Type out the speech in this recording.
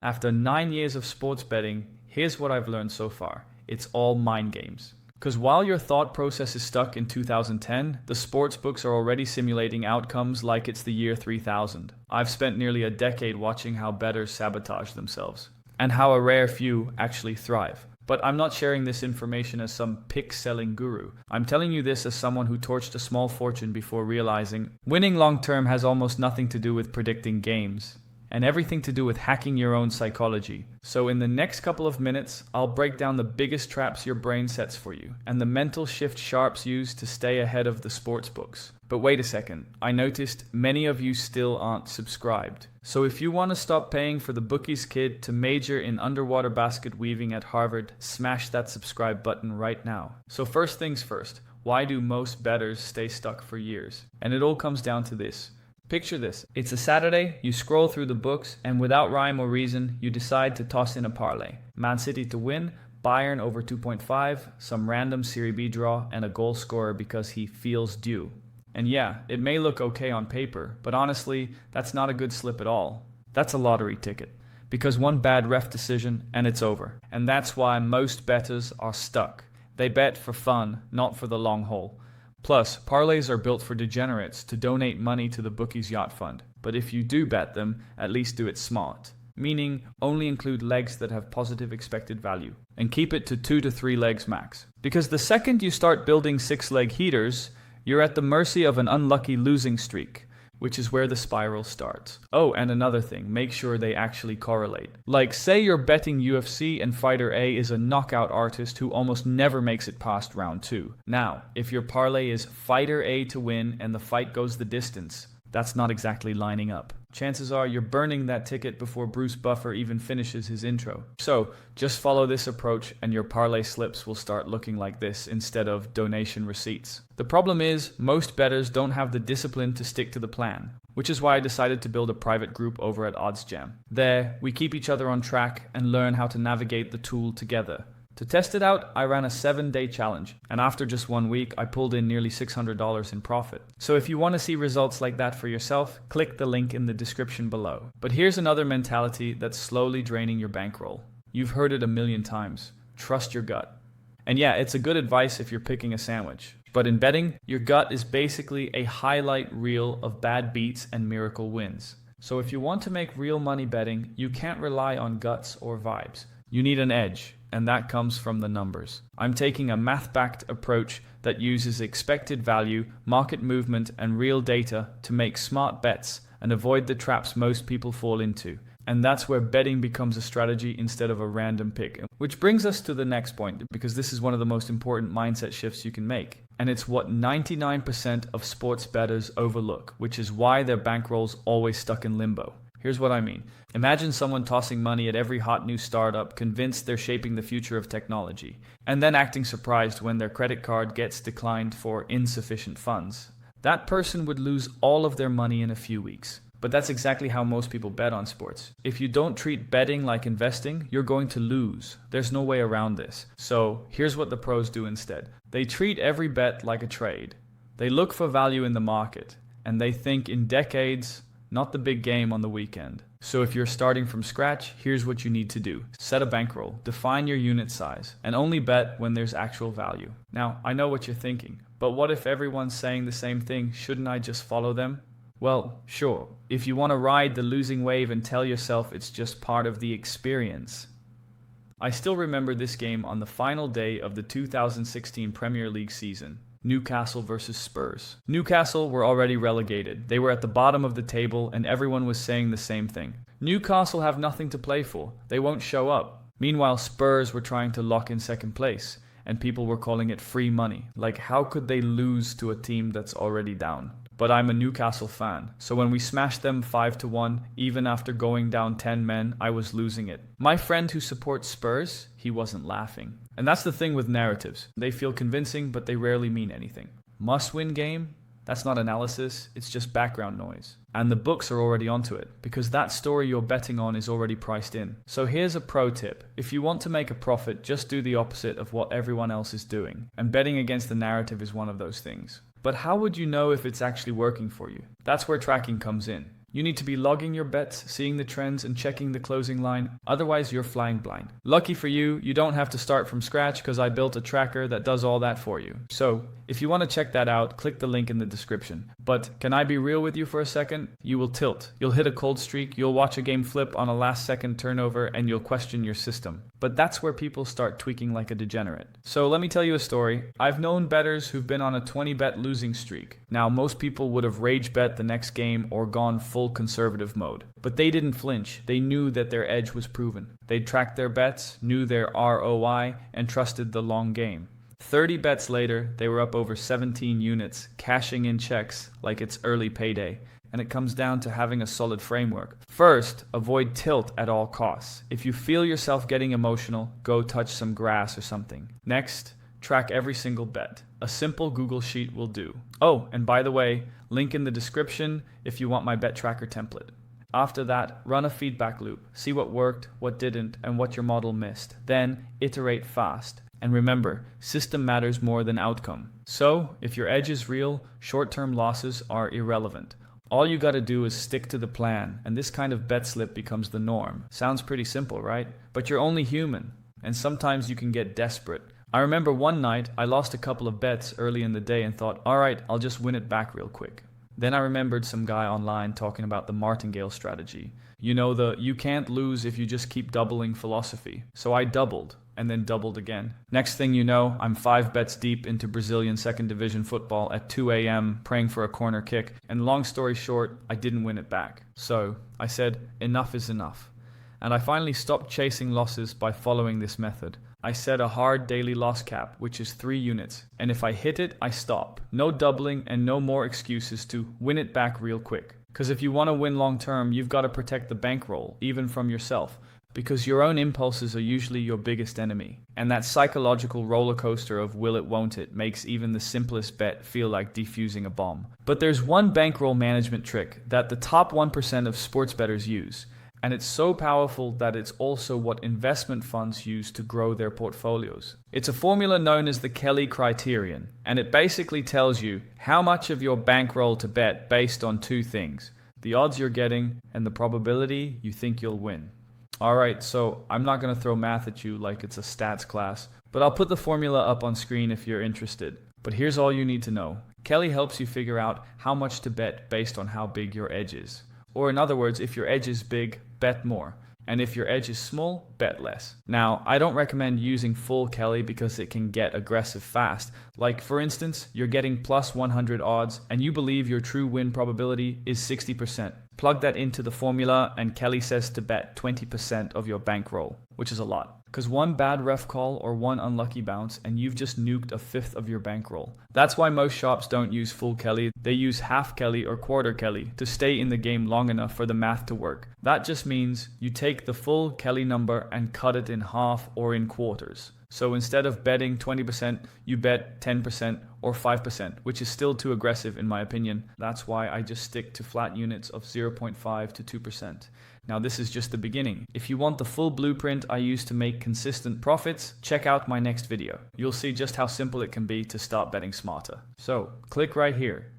After 9 years of sports betting, here's what I've learned so far. It's all mind games. Because while your thought process is stuck in 2010, the sports books are already simulating outcomes like it's the year 3000. I've spent nearly a decade watching how bettors sabotage themselves, and how a rare few actually thrive. But I'm not sharing this information as some pick-selling guru. I'm telling you this as someone who torched a small fortune before realizing winning long-term has almost nothing to do with predicting games, and everything to do with hacking your own psychology. So in the next couple of minutes, I'll break down the biggest traps your brain sets for you, and the mental shift sharps use to stay ahead of the sports books. But wait a second, I noticed many of you still aren't subscribed. So if you want to stop paying for the bookie's kid to major in underwater basket weaving at Harvard, smash that subscribe button right now. So first things first, why do most bettors stay stuck for years? And it all comes down to this. Picture this. It's a Saturday, you scroll through the books, and without rhyme or reason, you decide to toss in a parlay. Man City to win, Bayern over 2.5, some random Serie B draw, and a goal scorer because he feels due. And yeah, it may look okay on paper, but honestly, that's not a good slip at all. That's a lottery ticket. Because one bad ref decision, and it's over. And that's why most bettors are stuck. They bet for fun, not for the long haul. Plus, parlays are built for degenerates to donate money to the bookie's yacht fund. But if you do bet them, at least do it smart. Meaning, only include legs that have positive expected value. And keep it to 2 to 3 legs max. Because the second you start building 6-leg heaters, you're at the mercy of an unlucky losing streak, which is where the spiral starts. Oh, and another thing, make sure they actually correlate. Like, say you're betting UFC and fighter A is a knockout artist who almost never makes it past round 2. Now, if your parlay is fighter A to win and the fight goes the distance, that's not exactly lining up. Chances are you're burning that ticket before Bruce Buffer even finishes his intro. So, just follow this approach and your parlay slips will start looking like this instead of donation receipts. The problem is, most bettors don't have the discipline to stick to the plan, which is why I decided to build a private group over at OddsJam. There, we keep each other on track and learn how to navigate the tool together. To test it out, I ran a 7-day challenge, and after just 1 week, I pulled in nearly $600 in profit. So if you want to see results like that for yourself, click the link in the description below. But here's another mentality that's slowly draining your bankroll. You've heard it a million times. Trust your gut. And yeah, it's a good advice if you're picking a sandwich. But in betting, your gut is basically a highlight reel of bad beats and miracle wins. So if you want to make real money betting, you can't rely on guts or vibes. You need an edge. And that comes from the numbers. I'm taking a math-backed approach that uses expected value, market movement, and real data to make smart bets and avoid the traps most people fall into. And that's where betting becomes a strategy instead of a random pick. Which brings us to the next point, because this is one of the most important mindset shifts you can make. And it's what 99% of sports bettors overlook, which is why their bankroll's always stuck in limbo. Here's what I mean. Imagine someone tossing money at every hot new startup, convinced they're shaping the future of technology, and then acting surprised when their credit card gets declined for insufficient funds. That person would lose all of their money in a few weeks. But that's exactly how most people bet on sports. If you don't treat betting like investing, you're going to lose. There's no way around this. So here's what the pros do instead. They treat every bet like a trade. They look for value in the market, and they think in decades, not the big game on the weekend. So if you're starting from scratch, here's what you need to do. Set a bankroll, define your unit size, and only bet when there's actual value. Now, I know what you're thinking, but what if everyone's saying the same thing? Shouldn't I just follow them? Well, sure, if you want to ride the losing wave and tell yourself it's just part of the experience. I still remember this game on the final day of the 2016 Premier League season. Newcastle versus Spurs. Newcastle were already relegated. They were at the bottom of the table and everyone was saying the same thing. Newcastle have nothing to play for. They won't show up. Meanwhile, Spurs were trying to lock in second place and people were calling it free money. Like, how could they lose to a team that's already down? But I'm a Newcastle fan, so when we smashed them 5-1, even after going down 10 men, I was losing it. My friend who supports Spurs, he wasn't laughing. And that's the thing with narratives. They feel convincing, but they rarely mean anything. Must-win game? That's not analysis, it's just background noise. And the books are already onto it, because that story you're betting on is already priced in. So here's a pro tip. If you want to make a profit, just do the opposite of what everyone else is doing. And betting against the narrative is one of those things. But how would you know if it's actually working for you? That's where tracking comes in. You need to be logging your bets, seeing the trends, and checking the closing line. Otherwise, you're flying blind. Lucky for you, you don't have to start from scratch because I built a tracker that does all that for you. So, if you want to check that out, click the link in the description. But can I be real with you for a second? You will tilt. You'll hit a cold streak, you'll watch a game flip on a last-second turnover, and you'll question your system. But that's where people start tweaking like a degenerate. So let me tell you a story. I've known bettors who've been on a 20-bet losing streak. Now, most people would have rage bet the next game or gone full conservative mode. But they didn't flinch. They knew that their edge was proven. They tracked their bets, knew their ROI, and trusted the long game. 30 bets later, they were up over 17 units, cashing in checks like it's early payday. And it comes down to having a solid framework. First, avoid tilt at all costs. If you feel yourself getting emotional, go touch some grass or something. Next, track every single bet. A simple Google Sheet will do. Oh, and by the way, link in the description if you want my bet tracker template. After that, run a feedback loop. See what worked, what didn't, and what your model missed. Then, iterate fast. And remember, system matters more than outcome. So, if your edge is real, short-term losses are irrelevant. All you gotta do is stick to the plan, and this kind of bet slip becomes the norm. Sounds pretty simple, right? But you're only human, and sometimes you can get desperate. I remember one night, I lost a couple of bets early in the day and thought, alright, I'll just win it back real quick. Then I remembered some guy online talking about the martingale strategy. You know, the you can't lose if you just keep doubling philosophy. So I doubled, and then doubled again. Next thing you know, I'm 5 bets deep into Brazilian second division football at 2 a.m. praying for a corner kick, and long story short, I didn't win it back. So I said, enough is enough. And I finally stopped chasing losses by following this method. I set a hard daily loss cap, which is 3 units, and if I hit it, I stop. No doubling and no more excuses to win it back real quick. Because if you want to win long term, you've got to protect the bankroll, even from yourself. Because your own impulses are usually your biggest enemy. And that psychological roller coaster of will it, won't it makes even the simplest bet feel like defusing a bomb. But there's one bankroll management trick that the top 1% of sports bettors use. And it's so powerful that it's also what investment funds use to grow their portfolios. It's a formula known as the Kelly criterion. And it basically tells you how much of your bankroll to bet based on 2 things. The odds you're getting and the probability you think you'll win. Alright, so I'm not going to throw math at you like it's a stats class, but I'll put the formula up on screen if you're interested. But here's all you need to know. Kelly helps you figure out how much to bet based on how big your edge is. Or in other words, if your edge is big, bet more. And if your edge is small, bet less. Now, I don't recommend using full Kelly because it can get aggressive fast. Like, for instance, you're getting plus 100 odds and you believe your true win probability is 60%. Plug that into the formula and Kelly says to bet 20% of your bankroll, which is a lot. Because one bad ref call or one unlucky bounce and you've just nuked a 1/5 of your bankroll. That's why most shops don't use full Kelly. They use half Kelly or quarter Kelly to stay in the game long enough for the math to work. That just means you take the full Kelly number and cut it in half or in quarters. So instead of betting 20%, you bet 10% or 5%, which is still too aggressive in my opinion. That's why I just stick to flat units of 0.5 to 2%. Now this is just the beginning. If you want the full blueprint I use to make consistent profits, check out my next video. You'll see just how simple it can be to start betting smarter. So click right here.